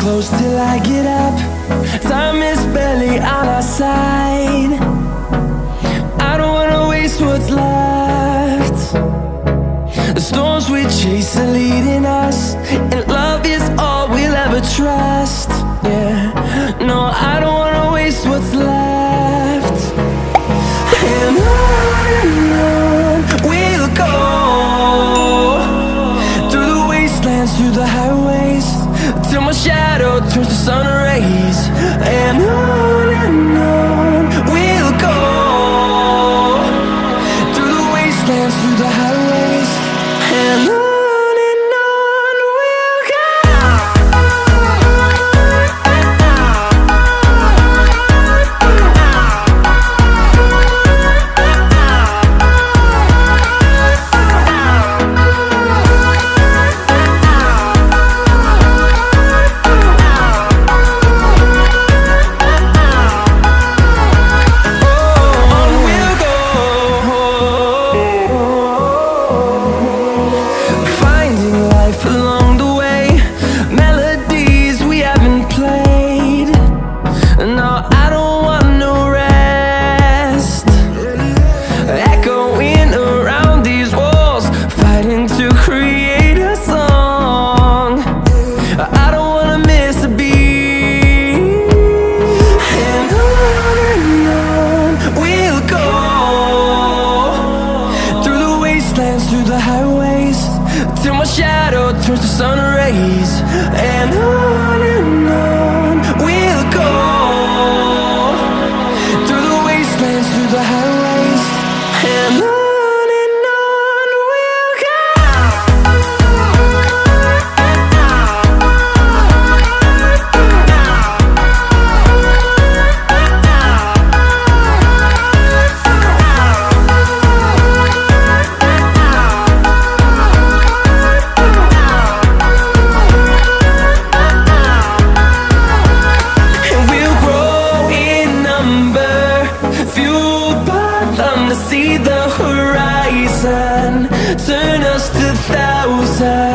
close till I get up. Time is barely on our side. I don't wanna waste what's left. The storms we chase are leading us, and love is all we'll ever trust. Yeah, no, I don't wanna waste what's left. And on we'll go, through the wastelands, through the highways, till my shadow turns to sun rays. And on we'll go, through the wastelands, through the highways, and on we'll go. Through the highways, till my shadow turns to sun rays. And on we'll go, through the wastelands, through the highways, and on we'll go. See the horizon, turn us to thousands.